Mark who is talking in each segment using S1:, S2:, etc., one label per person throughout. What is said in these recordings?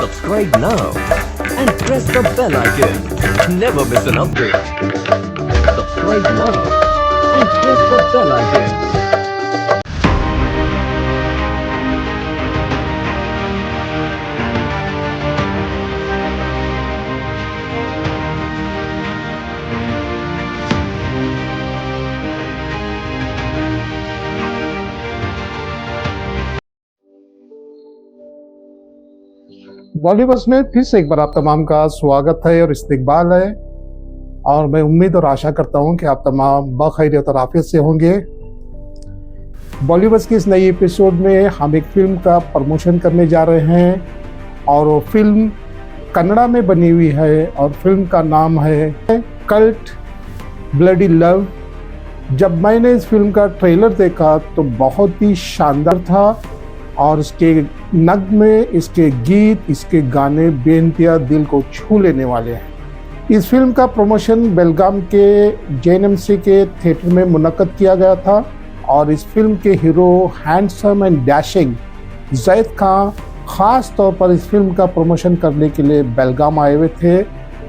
S1: Subscribe now and press the bell icon. Never miss an update. Subscribe now and press the bell icon.
S2: Bollywood में फिर से एक बार आप तमाम का स्वागत है और इस्तकबाल है। और मैं उम्मीद और आशा करता हूं कि आप तमाम बखैरियत और आफियत से होंगे। बॉलीवुड की इस नई एपिसोड में हम एक फिल्म का प्रमोशन करने जा रहे हैं और वो फिल्म कन्नड़ा में बनी हुई है और फिल्म का नाम है कल्ट ब्लडी लव। जब मैंने इस फिल्म का ट्रेलर देखा तो बहुत ही शानदार था और इसके नगमे, इसके गीत, इसके गाने बेइंतहा दिल को छू लेने वाले हैं। इस फिल्म का प्रमोशन बेलगाम के JNMC के थिएटर में मुनक्कद किया गया था और इस फिल्म के हीरो हैंडसम एंड डैशिंग ज़ैद खान ख़ास तौर पर इस फिल्म का प्रमोशन करने के लिए बेलगाम आए हुए थे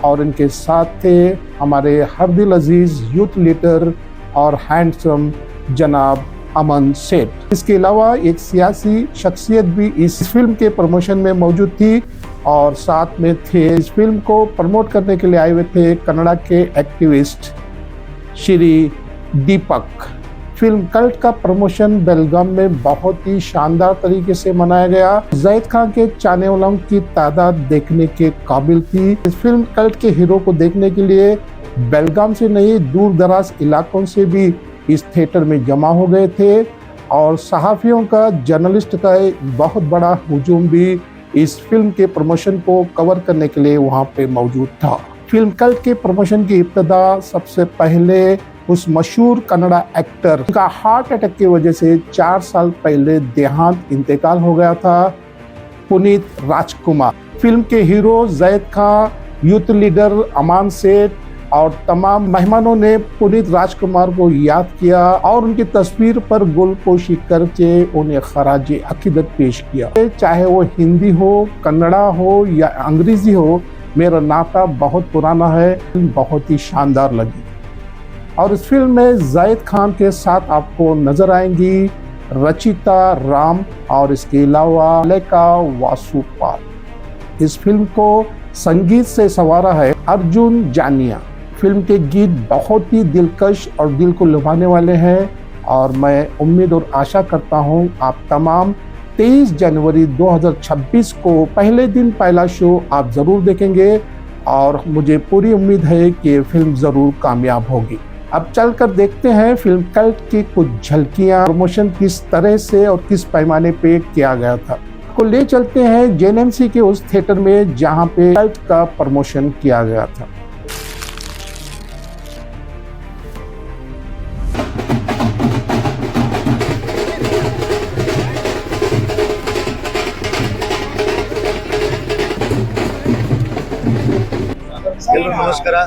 S2: और इनके साथ थे हमारे हरदिल अजीज़ यूथ लीडर और हैंडसम जनाब अमन सेठ। इसके अलावा एक सियासी शख्सियत भी इस फिल्म के प्रमोशन में मौजूद थी और साथ में थे इस फिल्म को प्रमोट करने के लिए आए हुए थे कन्नड़ा के activist Shri Deepak. Film cult का प्रमोशन बेलगाम में बहुत ही शानदार तरीके से मनाया गया। ज़ैद खान के चाहने वालों की तादाद देखने के काबिल थी। इस फिल्म कल्ट के हीरो को देखने के लिए बेलगाम से नहीं दूर दराज इलाकों से भी इस थिएटर में जमा हो गए थे और सहाफ़ियों का, जर्नलिस्ट का एक बहुत बड़ा हुजूम भी इस फिल्म के प्रमोशन को कवर करने के लिए वहां पे मौजूद था। फिल्म कल्ट के प्रमोशन की इब्तिदा सबसे पहले उस मशहूर कन्नड़ा एक्टर का हार्ट अटैक की वजह से 4 साल पहले देहांत इंतकाल हो गया था, पुनीत राजकुमार। फिल्म के हीरो ज़ैद खान, यूथ लीडर अमान सेठ और तमाम मेहमानों ने पुनीत राजकुमार को याद किया और उनकी तस्वीर पर गुलपोशी करके उन्हें खराजे अकीदत पेश किया। चाहे वो हिंदी हो, कन्नड़ा हो या अंग्रेजी हो, मेरा नाता बहुत पुराना है, बहुत ही शानदार लगी। और इस फिल्म में ज़ैद खान के साथ आपको नजर आएंगी रचिता राम और इसके अलावा लेका वासुपाल। इस फिल्म को संगीत से संवारा है अर्जुन जानिया। फिल्म के गीत बहुत ही दिलकश और दिल को लुभाने वाले हैं और मैं उम्मीद और आशा करता हूं आप तमाम 23 जनवरी 2026 को पहले दिन पहला शो आप ज़रूर देखेंगे और मुझे पूरी उम्मीद है कि ये फिल्म ज़रूर कामयाब होगी। अब चलकर देखते हैं फिल्म कल्ट की कुछ झलकियाँ, प्रमोशन किस तरह से और किस पैमाने पे किया गया था। को ले चलते हैं JNMC के उस थिएटर में जहाँ पे कल्ट का प्रमोशन किया गया था।
S3: ಎಲ್ಲರಿಗೂ ನಮಸ್ಕಾರ।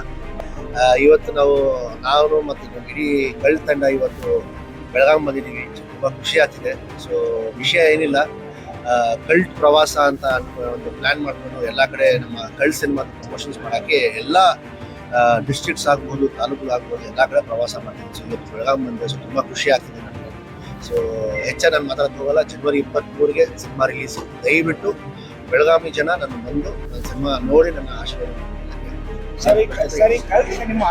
S3: ಇವತ್ತು ನಾನು ಮತ್ತು ನಮ್ಮ ಇಡೀ ಕಲ್ಟ್ ತಂಡ ಇವತ್ತು ಬೆಳಗಾಂ ಬಂದಿದ್ದೀವಿ। ತುಂಬ ಖುಷಿ ಆಗ್ತಿದೆ। ಸೊ ವಿಷಯ ಏನಿಲ್ಲ, ಕಲ್ಟ್ ಪ್ರವಾಸ ಅಂತ ಒಂದು ಪ್ಲ್ಯಾನ್ ಮಾಡಿಕೊಂಡು ಎಲ್ಲ ಕಡೆ ನಮ್ಮ ಕಲ್ಟ್ ಸಿನಿಮಾ ಪ್ರಮೋಷನ್ಸ್ ಮಾಡೋಕ್ಕೆ ಎಲ್ಲ ಡಿಸ್ಟ್ರಿಕ್ಟ್ಸ್ ಆಗ್ಬೋದು, ತಾಲೂಕುಗಳಾಗ್ಬೋದು, ಎಲ್ಲ ಕಡೆ ಪ್ರವಾಸ ಮಾಡ್ತೀನಿ। ಸೊ ಇವತ್ತು ಬೆಳಗಾಂ ಬಂದೆ, ಸೊ ತುಂಬ ಖುಷಿ ಆಗ್ತಿದೆ ನನಗೆ। ಸೊ ಹೆಚ್ಚಾಗಿ ನಾನು ಮಾತಾಡೋದು ಹೋಗಲ್ಲ, ಜನವರಿ 23ಗೆ ಸಿನಿಮಾ ರಿಲೀಸ್। ದಯವಿಟ್ಟು ಬೆಳಗಾವಿ ಜನ ನನ್ನ ಬಂದು ನನ್ನ ಸಿನಿಮಾ ನೋಡಿ ನನ್ನ ಆಶೀರ್ವಾದ
S4: ಸರಿ ಕಲ್ಟ್ ಸಿನಿಮಾ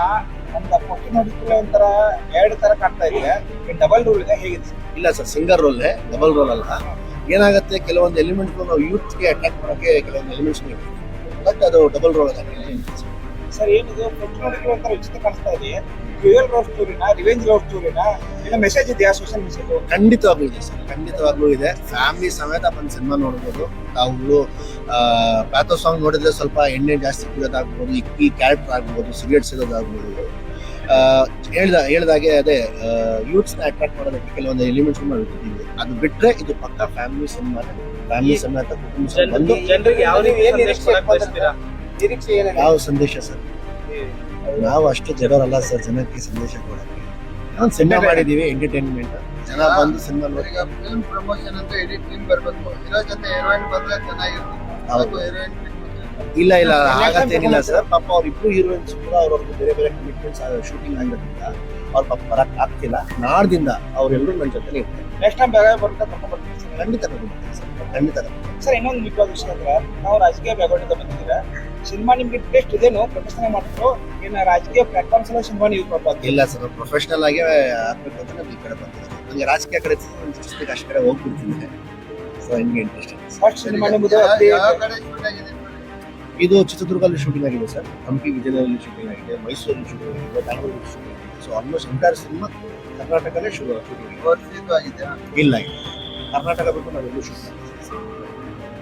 S4: ನಮ್ದು ಪಟ್ಟಿ ನೋಡಿದ್ರೆ ಒಂಥರ 2 ತರ ಕಾಣ್ತಾ ಇದೆ, ಡಬಲ್ ರೋಲ್ ಇದೆ, ಹೇಗಿದೆ?
S3: ಇಲ್ಲ sir, single role, double role ಅಲ್ಲ। ಏನಾಗುತ್ತೆ, ಕೆಲವೊಂದು ಎಲಿಮೆಂಟ್ಸ್ ನಾವು ಯೂತ್ಗೆ ಅಟ್ರಾಕ್ಟ್ ಮಾಡೋಕ್ಕೆ ಕೆಲವೊಂದು ಎಲಿಮೆಂಟ್ಸ್ ಬಟ್ ಅದು ಡಬಲ್ ರೋಲ್ ಅಲ್ಲ
S4: ಸರ್। ಏನಿದೆ ಪಟ್ಟಿ ನೋಡಿದ್ರೆ ಒಂಥರ ವಿಚಿತ್ರ ಕಾಣಿಸ್ತಾ ಇದೆ, ರಿಯಲ್ ಲವ್ ಸ್ಟೋರಿನಾ, ರಿವೆಂಜ್ ಲವ್ ಸ್ಟೋರಿನಾ, ಇಲ್ಲ ಮೆಸೇಜ್ ಇದೆಯಾ, ಸೋಷಿಯಲ್ ಮೆಸೇಜ್?
S3: ಖಂಡಿತವಾಗ್ಲೂ ಇದೆ ಸರ್, ಖಂಡಿತವಾಗ್ಲೂ ಇದೆ। ಫ್ಯಾಮಿಲಿ ಸಮೇತ ಬಂದು ಸಿನಿಮಾ ನೋಡ್ಬೋದು। ತಾವು ಪ್ಯಾಥೋ ಸಾಂಗ್ ನೋಡಿದ್ರೆ ಸ್ವಲ್ಪ ಎಣ್ಣೆ ಜಾಸ್ತಿ ಕುಡಿಯೋದಾಗ್ಬೋದು, ಈ ಕ್ಯಾರೆಕ್ಟರ್ ಆಗ್ಬೋದು, ಸಿಗರೇಟ್ ಸೇದೋದಾಗ್ಬೋದು, ಹೇಳ್ದಾಗೆ ಅದೇ ಯೂತ್ಸ್ನ ಅಟ್ರಾಕ್ಟ್ ಮಾಡೋದಕ್ಕೆ ಕೆಲವೊಂದು ಎಲಿಮೆಂಟ್ಸ್ ನಾವು ಇಟ್ಟಿದ್ದೀವಿ। ಅದು ಬಿಟ್ಟರೆ ಇದು ಪಕ್ಕ ಫ್ಯಾಮಿಲಿ ಸಿನಿಮಾ, ಫ್ಯಾಮಿಲಿ ಸಮೇತ ಕುಟುಂಬ ಬಂದು ಯಾವ ಸಂದೇಶ ಸರ್, ನಾವು ಅಷ್ಟು ಜನರಲ್ಲ ಸರ್ ಜನಕ್ಕೆ ಸಂದೇಶ ಕೊಡೋಕ್ಕೆ। ಒಂದು ಸಿನಿಮಾ ಮಾಡಿದೀವಿ ಎಂಟರ್ಟೈನ್ಮೆಂಟ್, ಜನ ಬಂದು ಸಿನಿಮಾ ನೋಡಿ.
S5: ಈಗ ಫಿಲ್ಮ್ ಪ್ರಮೋಷನ್ ಅಂತ ಇಡೀ ಟೀಮ್ ಬರ್ಬೇಕು, ಹೀರೋ ಜೊತೆ ಹೀರೋಯಿನ್ ಬಂದ್ರೆ ಚೆನ್ನಾಗಿರುತ್ತೆ.
S3: ಹೌದು.
S5: ಹೀರೋಯಿನ್
S3: ಇಲ್ಲ ಆಗತ್ತೇನಿಲ್ಲ ಸರ್. ಪಾಪ ಅವ್ರಿಬ್ರು ಹೀರೋಯಿನ್ಸ್ ಕೂಡ ಅವ್ರವ್ರದ್ದು ಬೇರೆ ಬೇರೆ ಕಮಿಟ್ಮೆಂಟ್ಸ್ ಶೂಟಿಂಗ್ ಆಗಿರೋದ್ರಿಂದ ಅವ್ರ ಪಾಪ ಬರಕ್ ಆಗ್ತಿಲ್ಲ. ನಾಡ್ದಿಂದ ಅವ್ರೆಲ್ಲರೂ ನನ್ನ ಜೊತೆ ಇರ್ತಾರೆ.
S4: ನೆಕ್ಸ್ಟ್ ಟೈಮ್ ಬೇಗ ಬರುತ್ತೆ ಕರ್ಕೊಂಡ್ ಬರ್ತೀನಿ ಸರ್.
S3: ಖಂಡಿತ ಕರ್ಕೊಂಡ್ಬರ್ತೀನಿ ಸರ್, ಖಂಡಿತ ಕರ್ಕೊಂಡ್ಬರ್ತೀನಿ.
S4: ಸರ್ ಇನ್ನೊಂದು ಮುಖ್ಯವಾದ ವಿಷಯ ಅಂದ್ರೆ ನಾವು ರಾಜಕೀಯ ಬ್ಯಾಕ್ಗ್ರೌಂಡ್ ಬಂದಿದ್ದೀರಾ, ಸಿನಿಮಾ ನಿಮ್ಗೆ ಇಂಟ್ರೆಸ್ಟ್ ಇದೇನು ಪ್ರೊಫೆಷನಲ್ ಮಾಡಿದ್ರು ಏನು ರಾಜಕೀಯ ಪ್ಲಾಟ್ಫಾರ್ಮ್ಸ್ ಎಲ್ಲ ಸಿನಿಮಾ ಯೂಸ್ ಮಾಡ್ಬೋದು?
S3: ಇಲ್ಲ ಸರ್, ಪ್ರೊಫೆಷನಲ್ ಆಗಿ ಆಗ್ಬೇಕು ಅಂತ ನಾನು ಈ ಕಡೆ ಬಂದಿದ್ದೀನಿ. ನನಗೆ ರಾಜಕೀಯ ಕಡೆ ಇಂಟ್ರೆಸ್ಟ್ ಅಷ್ಟು ಕಡೆ ಹೋಗ್ಬಿಡ್ತೀನಿ. ಸೊ ನಿಮ್ಗೆ ಇಂಟ್ರೆಸ್ಟ್ ಇದೆ.
S4: ಫಸ್ಟ್ ಸಿನಿಮಾ ನಿಮ್ಮದು
S5: ಯಾವ ಕಡೆ ಶೂಟ್ ಆಗಿದೆ?
S3: ಇದು ಚಿತ್ರದುರ್ಗದಲ್ಲಿ ಶೂಟಿಂಗ್ ಆಗಿದೆ ಸರ್, ಹಂಪಿ ವಿಜಯನಗರದಲ್ಲಿ ಶೂಟಿಂಗ್ ಆಗಿದೆ, ಮೈಸೂರಲ್ಲಿ ಶೂಟಿಂಗ್ ಆಗಿದೆ, ಬ್ಯಾಂಗ್ಳೂರಲ್ಲಿ ಶೂಟಿಂಗ್ ಆಗಿದೆ. ಸೊ ಆಲ್ಮೋಸ್ಟ್ ಎಂಟೈರ್ ಸಿನಿಮಾ ಕರ್ನಾಟಕಲ್ಲೇ ಶೂಟಿಂಗ್ ಆಗಿದೆ.
S5: ಓವರ್ಸೀಸ್ ಆಗಿದೆ.
S3: ಇಲ್ಲ ಕರ್ನಾಟಕ ಬಿಟ್ಟು ನಾವೆಲ್ಲೂ ಶೂಟಿಂಗ್ ಆಗಿದೆ.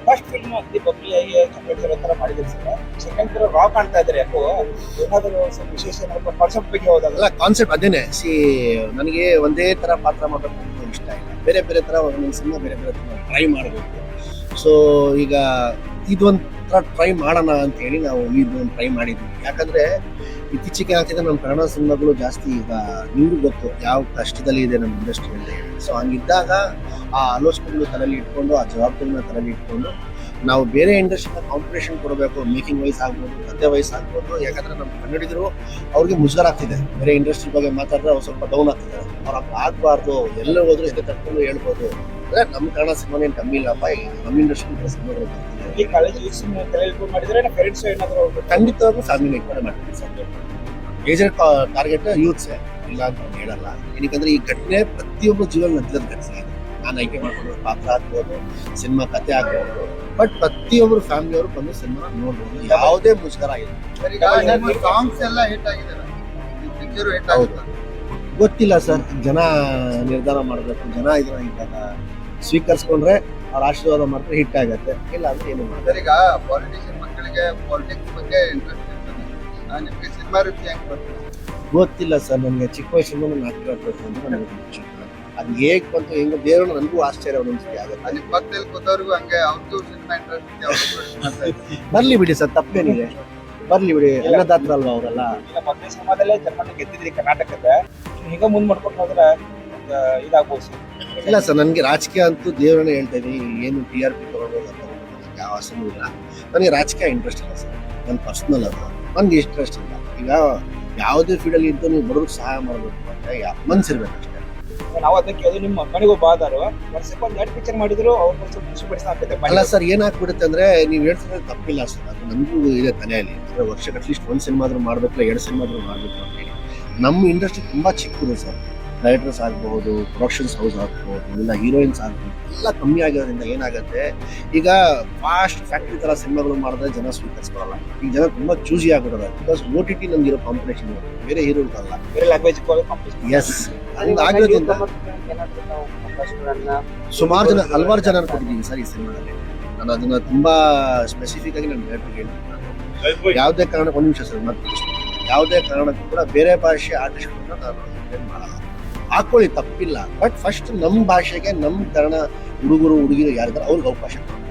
S4: ಫಸ್ಟ್ ಫಿಲ್ಮ್ ಅತಿ ಬಬ್ಲಿಯಾಗಿ ಚಾಕ್ಲೇಟ್ ತರ ಮಾಡಿದ್ರೆ ಸರ್, ಸೆಕೆಂಡ್ ಫಿಲ್ಮ್ ರಾ ಕಾಣ್ತಾ ಇದ್ದಾರೆ. ಯಾಕೋ ಏನಾದರೂ ಸ್ವಲ್ಪ ವಿಶೇಷ ಕಾನ್ಸೆಪ್ಟ್ ಬಗ್ಗೆ ಹೋದಾಗ
S3: ಅಲ್ಲ, ಕಾನ್ಸೆಪ್ಟ್ ಅದೇನೆ. ನನಗೆ ಒಂದೇ ತರ ಪಾತ್ರ ಮಾಡಬೇಕು ಅಂತ ಇಷ್ಟ ಇಲ್ಲ. ಬೇರೆ ಬೇರೆ ತರ ಒಂದೊಂದು ಸಿನಿಮಾ ಬೇರೆ ಬೇರೆ ತರ ಟ್ರೈ ಮಾಡಬೇಕು. ಸೊ ಈಗ ಇದೊಂದು ಟ್ರೈ ಮಾಡೋಣ ಅಂತ ಹೇಳಿ ನಾವು ಇದೊಂದು ಟ್ರೈ ಮಾಡಿದ್ವಿ. ಯಾಕಂದ್ರೆ ಇತ್ತೀಚೆಗೆ ಆಗ್ತಿದೆ ನಮ್ಮ ಕನ್ನಡ ಸಿನಿಮಾಗಳು ಜಾಸ್ತಿ ಈಗ ನಿಮ್ಗೂ ಗೊತ್ತು ಯಾವ ಕಷ್ಟದಲ್ಲಿ ಇದೆ ನಮ್ಮ ಇಂಡಸ್ಟ್ರಿ ಅಂತ ಹೇಳಿ. ಸೊ ಹಂಗಿದ್ದಾಗ ಆ ಆಲೋಚನೆಗಳು ತಲೆಯಲ್ಲಿ ಇಟ್ಕೊಂಡು, ಆ ಜವಾಬ್ದಾರಿನ ತಲೆಯಲ್ಲಿ ಇಟ್ಕೊಂಡು ನಾವು ಬೇರೆ ಇಂಡಸ್ಟ್ರಿನ ಕಾಂಪಿಟೇಷನ್ ಕೊಡಬೇಕು. ಮೇಕಿಂಗ್ ವೈಸ್ ಆಗ್ಬೋದು, ಕಥೆ ವೈಸ್ ಆಗ್ಬೋದು. ಯಾಕಂದ್ರೆ ನಮ್ಮ ಕನ್ನಡಿಗರು ಅವ್ರಿಗೆ ಮುಜುಗರ ಆಗ್ತಿದೆ, ಬೇರೆ ಇಂಡಸ್ಟ್ರಿ ಬಗ್ಗೆ ಮಾತಾಡಿದ್ರೆ ಅವ್ರು ಸ್ವಲ್ಪ ಡೌನ್ ಆಗ್ತಿದ್ದಾರೆ. ಅವ್ರು ಆಗ್ಬಾರ್ದು, ಎಲ್ಲ ಹೋದ್ರು ಎದೆ ತಟ್ಕೊಂಡು ಹೇಳ್ಬೋದು. ಅಂದ್ರೆ ನಮ್ಮ ಕನ್ನಡ ಸಿನಿಮಾ ಏನು ಕಮ್ಮಿ ಇಲ್ಲಪ್ಪ, ನಮ್ಮ ಇಂಡಸ್ಟ್ರಿ ಸಿನಿಮಾಗಳು ಬರ್ತಿದೆ.
S4: ಈ ಕಾಲೇಜ್ ತಲೆ ಮಾಡಿದ್ರೆ ಪೇರೆಂಟ್ಸ್ ಏನಾದರೂ
S3: ಖಂಡಿತವಾಗ್ಲೂ ಫ್ಯಾಮಿಲಿ ಕೂಡ ಮಾಡ್ತೀನಿ ಸರ್. ಮೇಜರ್ ಟಾರ್ಗೆಟ್ ಯೂತ್ಸೇ, ಇಲ್ಲ ಅಂತ ನಾನು ಹೇಳಲ್ಲ. ಏನಕ್ಕಂದ್ರೆ ಈ ಘಟನೆ ಪ್ರತಿಯೊಬ್ಬರು ಜೀವನ ನಡೆದಿರೋದು ಘಟನೆ. ನಾನು ಆಯ್ಕೆ ಮಾಡ್ಕೊಂಡು ಪಾತ್ರ ಆಗ್ಬೋದು, ಸಿನಿಮಾ ಕಥೆ ಆಗ್ಬೋದು, ಬಟ್ ಪ್ರತಿಯೊಬ್ಬರು ಫ್ಯಾಮಿಲಿಯವರು ಬಂದು ಸಿನಿಮಾ ನೋಡ್ಬೋದು, ಯಾವುದೇ ಮುಜುಗರ ಇಲ್ಲ.
S5: ಈಗ ಸಾಂಗ್ಸ್ ಎಲ್ಲ ಹಿಟ್ ಆಗಿದೆ, ಪಿಕ್ಚರ್ ಹಿಟ್ ಆಗಿದೆ.
S3: ಗೊತ್ತಿಲ್ಲ ಸರ್, ಜನ ನಿರ್ಧಾರ ಮಾಡಬೇಕು. ಜನ ಇದನ್ನ ಇವಾಗ ಸ್ವೀಕರಿಸ್ಕೊಂಡ್ರೆ ಅವ್ರ ಆಶೀರ್ವಾದ ಮಾಡಿದ್ರೆ ಹಿಟ್ ಆಗತ್ತೆ, ಇಲ್ಲ ಅಂದ್ರೆ ಏನು ಮಾಡ್ತಾರೆ.
S5: ಈಗ ಪಾಲಿಟಿಷಿಯನ್ ಮಕ್ಕಳಿಗೆ ಪಾಲಿಟಿಕ್ಸ್ ಬಗ್ಗೆ ಇಂಟ್ರೆಸ್ಟ್ ಇರ್ತದೆ, ನಿಮ್ಗೆ ಸಿನಿಮಾ ರುಚಿ ಹೆಂಗ್ ಬರ್ತದೆ?
S3: ಗೊತ್ತಿಲ್ಲ ಸರ್, ನನಗೆ ಚಿಕ್ಕ ವಯಸ್ಸಿಂದ ನಾನು ಹಾಕಿರಬೇಕು ಅಂತ ನನಗೆ ಗೊತ್ತು. ಅದು ಹೇಗೆ ಬಂತು ಹೆಂಗೆ ದೇವರು ನನಗೂ ಆಶ್ಚರ್ಯ ಒಂದೊಂದ್ಸತಿ ಆಗುತ್ತೆ.
S5: ಅಲ್ಲಿ ಪಕ್ಕದಲ್ಲಿ ಕೂತವ್ರಿಗೂ ಹಂಗೆ ಅವ್ರಿಗೂ ಸಿನಿಮಾ ಇಂಟ್ರೆಸ್ಟ್ ಇದೆ, ಅವ್ರಿಗೂ ಮಾಡ್ತಾ ಇದ್ದಾರೆ.
S3: ಬರ್ಲಿ ಬಿಡಿ ಸರ್, ತಪ್ಪೇನಿದೆ, ಬರ್ಲಿ ಬಿಡಿ. ಅನ್ನದಾತ್ರ ಅಲ್ವಾ ಅವರೆಲ್ಲ.
S4: ಈಗ ಮೊದಲನೇ ಸಿನಿಮಾದಲ್ಲೇ ಜರ್ಮನ್ ಗೆದ್ದಿದ್ರಿ ಕರ್ನಾಟಕದ, ಈಗ ಮುಂದ್ ಮಾಡ್ಕೊಂಡು ಹೋದ್ರೆ ಇದಾಗ್ಬೋದು ಸರ್.
S3: ಇಲ್ಲ ಸರ್, ನನಗೆ ರಾಜಕೀಯ ಅಂತೂ ದೇವರನ್ನೇ ಹೇಳ್ತಾ ಇದೀನಿ. ಏನು TRP ತಗೊಳ್ಳೋದು ಅಂತ ನನಗೆ ಯಾವ ಆಸೆನೂ ಇಲ್ಲ. ನನಗೆ ರಾಜಕೀಯ ಇಂಟ್ರೆಸ್ಟ್ ಇಲ್ಲ ಸರ್, ನನ್ನ ಪರ್ಸ್ನಲ್ ಅದು ನನಗೆ ಇಂಟ್ರೆಸ್ಟ್ ಇಲ್ಲ. ಈಗ ಯಾವುದೇ ಫೀಲ್ಡಲ್ಲಿ ಇದ್ದು ನೀವು ಬಡವ್ರಿಗೆ ಸಹಾಯ ಮಾಡಬೇಕು ಅಂದರೆ ಮನ್ಸಿರ್ಬೇಕು ಅಷ್ಟೇ.
S4: ನಾವು ಅದಕ್ಕೆ ಕೇಳಿದ್ರು, ನಿಮ್ಮ ಮಕ್ಕಳಿಗೆ ಒಬ್ಬ ಆದರು ವರ್ಷಕ್ಕೆ ಒಂದು 2 ಪಿಕ್ಚರ್ ಮಾಡಿದ್ರು ಅವ್ರು ಸ್ವಲ್ಪ ಖುಷಿ ಪಡಿಸ್ತಾ.
S3: ಅಲ್ಲ ಸರ್, ಏನಾಗ್ಬಿಡುತ್ತೆ ಅಂದ್ರೆ ನೀವು ಹೇಳ್ತಿದ್ರೆ ತಪ್ಪಿಲ್ಲ ಸರ್, ಅದು ನನಗೂ ಇದೆ ತಲೆಯಲ್ಲಿ. ಅಂದ್ರೆ ವರ್ಷಕ್ಕೆ ಅಟ್ಲೀಸ್ಟ್ 1 ಸಿನಿಮಾ ಆದ್ರೂ ಮಾಡ್ಬೇಕು, 2 ಸಿನಿಮಾ ಆದ್ರೂ ಮಾಡ್ಬೇಕು ಅಂತ ಹೇಳಿ. ನಮ್ಮ ಇಂಡಸ್ಟ್ರಿ ತುಂಬಾ ಚಿಕ್ಕದು ಸರ್. ರೈಟರ್ಸ್ ಆಗ್ಬಹುದು, ಪ್ರೊಡಕ್ಷನ್ಸ್ ಹೌಸ್ ಆಗ್ಬಹುದು, ಇಲ್ಲ ಹೀರೋಯಿನ್ಸ್ ಆಗ್ಬಹುದು, ಎಲ್ಲ ಕಮ್ಮಿ ಆಗಿರೋದ್ರಿಂದ ಏನಾಗುತ್ತೆ, ಈಗ ಫಾಸ್ಟ್ ಫ್ಯಾಕ್ಟ್ರಿ ತರ ಸಿನಿಮಾಗಳು ಮಾಡಿದ್ರೆ ಜನ ಸ್ವೀಕರಿಸ್ಕೊಳ್ಳಲ್ಲ. ಈಗ ಜನ ತುಂಬಾ ಚೂಸಿ ಆಗ್ಬಿಡೋದು. ಬಿಕಾಸ್ OTT ನಮ್ಗಿರೋ ಕಾಂಪಿಟೇಷನ್ ಬೇರೆ ಹೀರೋಗಳಲ್ಲ,
S4: ಬೇರೆ ಲ್ಯಾಂಗ್ವೇಜ್ ಕಾಂಪಿಟೇಷನ್.
S3: ಎಸ್, ಹಂಗಾಗಿರೋದ್ರಿಂದ ಸುಮಾರು ಜನ, ಹಲವಾರು ಜನ ಕೊಟ್ಟಿದ್ದೀನಿ ಸರ್ ಈ ಸಿನಿಮಾದಲ್ಲಿ. ನಾನು ಅದನ್ನ ತುಂಬಾ ಸ್ಪೆಸಿಫಿಕ್ ಆಗಿ ನಾನು ಹೇಳ್ತೀನಿ. ಯಾವುದೇ ಕಾರಣಕ್ಕೆ, ಒಂದು ನಿಮಿಷ ಸರ್, ಮತ್ತೆ ಯಾವುದೇ ಕಾರಣಕ್ಕೂ ಕೂಡ ಬೇರೆ ಭಾಷೆ ಆರ್ಟಿಸ್ಟ್ಗಳನ್ನ ನಾನು ಇಂಟರ್ಟೈನ್ ಮಾಡಲ್ಲ. ಹಾಕೊಳ್ಳಿ, ತಪ್ಪಿಲ್ಲ. ಬಟ್ ಫಸ್ಟ್ ನಮ್ಮ ಭಾಷೆಗೆ, ನಮ್ಮ ಕನ್ನಡ ಹುಡುಗರು ಹುಡುಗಿರು ಯಾರಿದ್ದಾರೆ ಅವ್ರಿಗೆ ಅವಕಾಶ ಕೊಡಿ.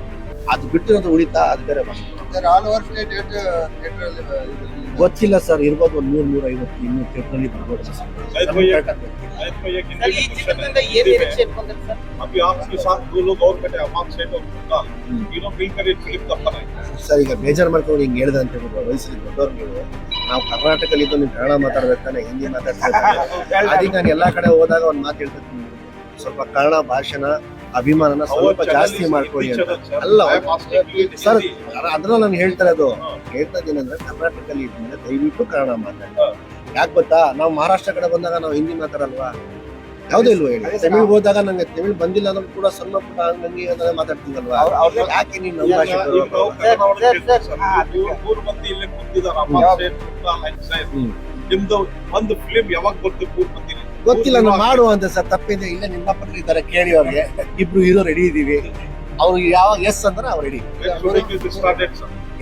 S3: ಅದು ಬಿಟ್ಟಿರೋದು ಉಳಿತಾ, ಅದು ಬೇರೆ ಭಾಷೆ.
S5: ಆಲ್ ಓವರ್ ಸ್ಟೇಟ್ ಥಿಯೇಟರ್ ಅಲ್ಲಿ
S3: ಗೊತ್ತಿಲ್ಲ ಸರ್, ಇರ್ಬೋದು ಒಂದು 100-150 ಇನ್ನೂ ಥಿಯೇಟ್ರಲ್ಲಿ ಬರ್ಬೋದು ಸರ್.
S6: अभी आपके साथ 2 लोग और बैठे, अमाम सेठ और कुणाल, तीनों मिलकर एक फिल्म का बनाए.
S3: ಸರ್, ಈಗ ಬೇಜಾರು ಮಾಡ್ಕೊಂಡು ಹಿಂಗೆ ಹೇಳಿದೆ ಅಂತ ಹೇಳ್ಬಿಟ್ಟು ವಯಸ್ಸಲ್ಲಿ ದೊಡ್ಡವ್ರು ನೀವು. ನಾವು ಕರ್ನಾಟಕದಲ್ಲಿದ್ದು ನೀವು ಕನ್ನಡ ಮಾತಾಡ್ಬೇಕಾನೆ, ಹಿಂದಿ ಮಾತಾಡ್ತಾರೆ. ಅದಕ್ಕೆ ನಾನು ಎಲ್ಲಾ ಕಡೆ ಹೋದಾಗ ಒಂದು ಮಾತು ಹೇಳ್ತೀನಿ, ಸ್ವಲ್ಪ ಕನ್ನಡ ಭಾಷೆನ, ಅಭಿಮಾನನ ಸ್ವಲ್ಪ ಜಾಸ್ತಿ ಮಾಡ್ಕೊಳ್ಳಿ ಅಂತ. ಅಲ್ಲ ಸರ್, ಅದ್ರ ನಾನು ಹೇಳ್ತಾ ಇರೋದು, ಹೇಳ್ತಾ ಇದ್ದೀನಿ ಅಂದ್ರೆ ಕರ್ನಾಟಕದಲ್ಲಿ ಇದ್ಮೇಲೆ ದಯವಿಟ್ಟು ಕನ್ನಡ ಮಾತಾಡಿ. ಯಾಕೆ ಗೊತ್ತಾ, ನಾವು ಮಹಾರಾಷ್ಟ್ರ ಕಡೆ ಬಂದಾಗ ನಾವು ಹಿಂದಿ ಮಾತಾಡಲ್ವಾ? ಯಾವುದೇ ಇಲ್ವ ಹೇಳಿ. ತಮಿಳ್ ಹೋದಾಗ ನಂಗೆ ತಮಿಳ್ ಬಂದಿಲ್ಲ ಅನ್ನೋದು ಕೂಡ ಸಣ್ಣ ಪುಟ್ಟ ಹಂಗಂಗೆ ಅದನ್ನ ಮಾತಾಡ್ತೀವಲ್ವಾ? ಯಾಕೆ ನೀವು ನಮ್ಮ ಭಾಷೆ
S6: ಮೂರು ಮಂದಿ ಇಲ್ಲೇ ಕೂತಿದ್ದಾರೆ, ಅಮಾಮ್ ಸೇಠ್, ಕುणाल, ಸೈಯದ್. ನಿಮ್ದು ಒಂದು ಫಿಲ್ಮ್ ಯಾವಾಗ ಬರ್ತೀವಿ? 3 ಮಂದಿ
S3: ಗೊತ್ತಿಲ್ಲ, ನಾವು ಮಾಡುವ ಅಂತ ಸರ್. ತಪ್ಪಿದೆ, ಇಲ್ಲ ನಿಮ್ಮ ಪತ್ರ ಇದ್ದಾರೆ, ಕೇಳಿ ಅವ್ರಿಗೆ. ಇಬ್ರು ಹೀರೋ ರೆಡಿ ಇದೀವಿ. ಅವ್ರು ಯಾವಾಗ ಎಸ್ ಅಂದ್ರೆ ಅವ್ರು ರೆಡಿ.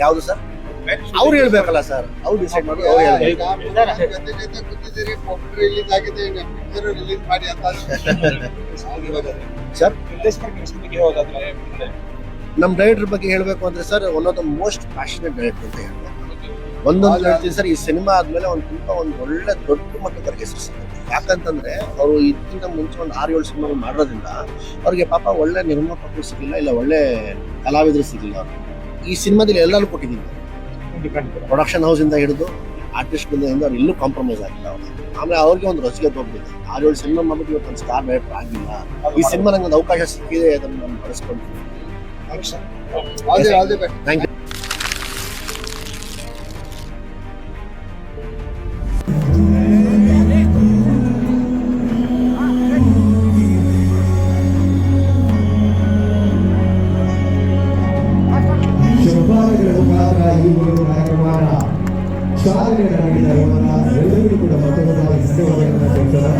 S3: ಯಾವ್ದು ಸರ್? ಅವ್ರು ಹೇಳ್ಬೇಕಲ್ಲ ಸರ್, ಅವ್ರು ಡಿಸೈಡ್ ಮಾಡಿ ಅವ್ರು ಹೇಳ್ಬೇಕು.
S5: ಜೊತೆ ಕೂತಿದ್ದೀರಿ, ಪೋಸ್ಟರ್ ರಿಲೀಸ್ ಆಗಿದೆ, ಈಗ ಪಿಕ್ಚರ್ ರಿಲೀಸ್ ಮಾಡಿ ಅಂತ
S3: ಸರ್.
S4: ನಿರ್ದೇಶಕರ ಬಗ್ಗೆ ಹೋದಾದ್ರೆ
S3: ನಮ್ ಡೈರೆಕ್ಟರ್ ಬಗ್ಗೆ ಹೇಳ್ಬೇಕು ಅಂದ್ರೆ sir, one of the most passionate director ಅಂತ ಹೇಳ್ಬೇಕು. ಒಂದೊಂದು ಹೇಳ್ತೀನಿ ಸರ್, ಈ ಸಿನಿಮಾ ಆದ್ಮೇಲೆ ಒಂದು ಒಳ್ಳೆ ದೊಡ್ಡ ಮಟ್ಟದ ಹೆಸರು ಸಿಗುತ್ತೆ. ಯಾಕಂತಂದ್ರೆ ಅವರು ಇದಕ್ಕಿಂತ ಮುಂಚೆ ಒಂದು 6-7 ಸಿನಿಮಾಗಳು ಮಾಡೋದ್ರಿಂದ ಅವ್ರಿಗೆ ಪಾಪ ಒಳ್ಳೆ ನಿರ್ಮಾಪಕರು ಸಿಗಲಿಲ್ಲ, ಇಲ್ಲ ಒಳ್ಳೆ ಕಲಾವಿದರು ಸಿಗಲಿಲ್ಲ. ಈ ಸಿನಿಮಾದಲ್ಲಿ ಎಲ್ಲರೂ ಕೊಟ್ಟಿದ್ದೀನಿ, ಪ್ರೊಡಕ್ಷನ್ ಹೌಸ್ ಇಂದ ಹಿಡಿದು ಆರ್ಟಿಸ್ಟ್ ಇಂದ ಅವ್ರು ಎಲ್ಲೂ ಕಾಂಪ್ರಮೈಸ್ ಆಗಿಲ್ಲ ಅವರು. ಆಮೇಲೆ ಅವ್ರಿಗೆ ಒಂದು ರಸಿಗೆ ದೊಡ್ಡದಿದೆ, 6-7 ಸಿನಿಮಾ ಮಾಡ್ಬಿಟ್ಟು ಇವತ್ತು ಒಂದು ಸ್ಟಾರ್ ಡೈರೆಕ್ಟರ್ ಆಗಿಲ್ಲ. ಈ ಸಿನಿಮಾ ನಂಗೆ ಒಂದು ಅವಕಾಶ ಸಿಕ್ಕಿದೆ, ಅದನ್ನು ನಾನು ಬಳಸ್ಕೊಳ್ತೀನಿ.
S5: All the best.
S3: Thank you.
S7: ಶುಭಾಶಯಗಳು ಮಾತ್ರ ಈ ಒಂದು ಕಾರ್ಯಕ್ರಮನ ಚಾಲನೆ ನೀಡಿದವರ ಎಲ್ಲರಿಗೂ ಕೂಡ ಮತ್ತೊಂದು ಧನ್ಯವಾದಗಳನ್ನು ತಿಳಿಸೋಣ.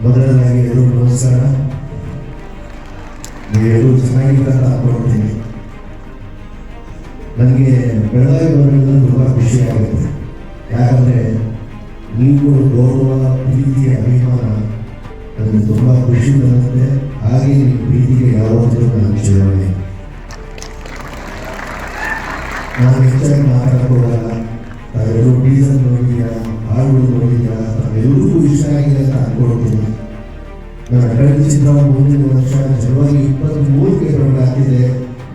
S7: ಮೊದಲನೇದಾಗಿ ಎಲ್ಲರಿಗೂ ನಮಸ್ಕಾರ. ನೀವೆಲ್ಲರೂ ಚೆನ್ನಾಗಿದ್ದಾರೆ ಅಂದ್ಕೊಳ್ತೀನಿ. ನನಗೆ ಬೆಳಗಾವಿ ಬರೋದ್ರಿಂದ ತುಂಬ ಖುಷಿಯಾಗುತ್ತೆ. ಯಾಕಂದರೆ ನೀವು ಗೌರವ, ಪ್ರೀತಿ, ಅಭಿಮಾನ ನನಗೆ ತುಂಬ ಖುಷಿ ಬರುತ್ತೆ. ಹಾಗೆ ನಿಮ್ಮ ಪ್ರೀತಿಗೆ ಯಾವತ್ತೂ ನಾನು ಚಿರಋಣಿ. ನಾನು ಹೆಚ್ಚಾಗಿ ಮಾತಾಡ್ಕೊಳ್ಳಲ್ಲ. ತಾವೆಲ್ಲರೂ ಟೀಸರ್ ನೋಡಿದ್ದೀರಾ, ಹಾಡುಗಳು ನೋಡಿದ್ದೀರಾ, ತಾವೆಲ್ಲರಿಗೂ ಇಷ್ಟ ಆಗಿದೆ ಅಂತ ಅಂದ್ಕೊಳ್ತೀನಿ. ನನ್ನ ಕಳೆದ ಚಿತ್ರ ಮುಂದಿನ ವರ್ಷ ಜನವರಿ 23ಕ್ಕೆ ಹೊರಟಾಗ್ತಿದೆ.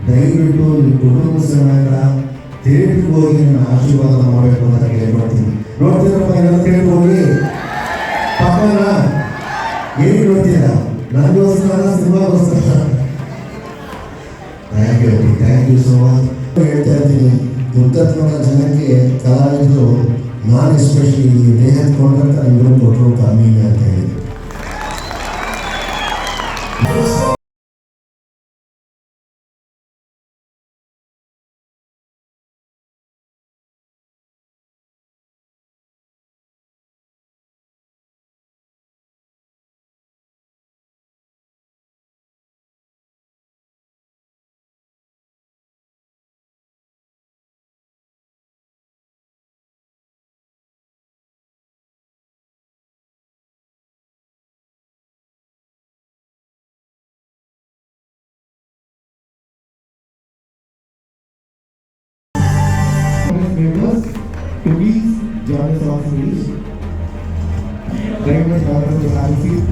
S7: ದಯವಿಟ್ಟು ನಿಮ್ಮ ಕುಟುಂಬ ಸಮೇತ ಥಿಯೇಟ್ರಿಗೆ ಹೋಗಿ ನನ್ನ ಆಶೀರ್ವಾದ ಮಾಡಬೇಕು ಅಂತ ಕೇಳ್ಕೊಳ್ತೀನಿ. ನೋಡ್ತೀರಪ್ಪ, ಎಲ್ಲ ಕೇಳ್ಕೊಳ್ಳಿ. ಪಾಪನ ಏನು ನೋಡ್ತೀರಾ? ನನಗೋಸ್ಕರ, ಸಿನಿಮಾಗೋಸ್ಕರ. Thank you so much. ಹೇಳ್ತಾ ಇರ್ತೀನಿ, ಉತ್ತರ ಕನ್ನಡ ಜನಕ್ಕೆ ಕಲಾವಿದರು, ನಾನು ಎಸ್ಪೆಷಲಿ ದೇಹದ ಕೊಂಡಂತ ಇವರು ಕೊಟ್ಟರು ಕಮ್ಮಿ ಅಂತ ಹೇಳಿ. Please join us on stage. Very much welcome to have a seat.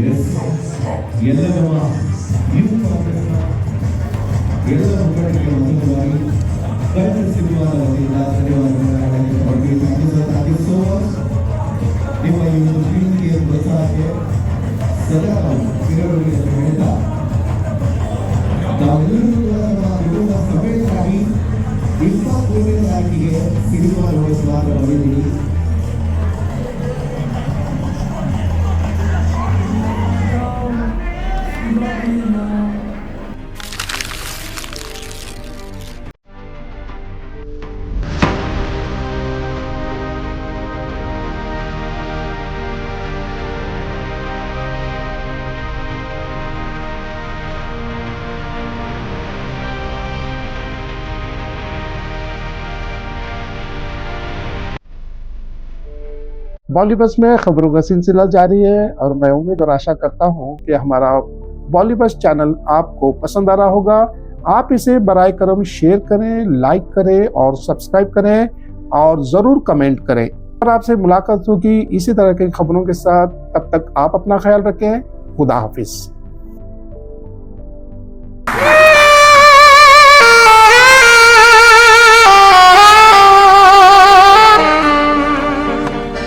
S7: Yes, ಎಲ್ಲ ನಮ್ಮ ಯೂತ್ ಕಾಂಗ್ರೆಸ್ನ ಎಲ್ಲ ಮುಖಂಡರಿಗೆ ಮೊದಲವಾಗಿ ಕನ್ನಡ ಸಿನಿಮಾದ ವತಿಯಿಂದ ಧನ್ಯವಾದಗಳನ್ನು ಥ್ಯಾಂಕ್ ಯು ಸೋ ಮಚ್. ನಿಮ್ಮ ಈ ಒಂದು ಪ್ರೀತಿಗೆ ಪ್ರೋತ್ಸಾಹಕ್ಕೆ ಸದಾ ನಾವು ಚಿರಋಣಿ ಅಂತ ಹೇಳ್ತಾ ನಾವೆಲ್ಲರೂ ಕೂಡ ನಮ್ಮ ವಿರೋಧ ಸಭೆಗಾಗಿ 23ನೇ ತಾರೀಕಿಗೆ ಸಿನಿಮಾ ನೋಡುವ ಬಂದಿದ್ದೀವಿ.
S2: बॉलीबस में खबरों का सिलसिला जारी है और मैं उम्मीद और आशा करता हूं कि हमारा बॉलीबस चैनल आपको पसंद आ रहा होगा। आप इसे बराए करम शेयर करें, लाइक करें और सब्सक्राइब करें और जरूर कमेंट करें। और आपसे मुलाकात होगी इसी तरह की खबरों के साथ। तब तक आप अपना ख्याल रखें। खुदा हाफिज।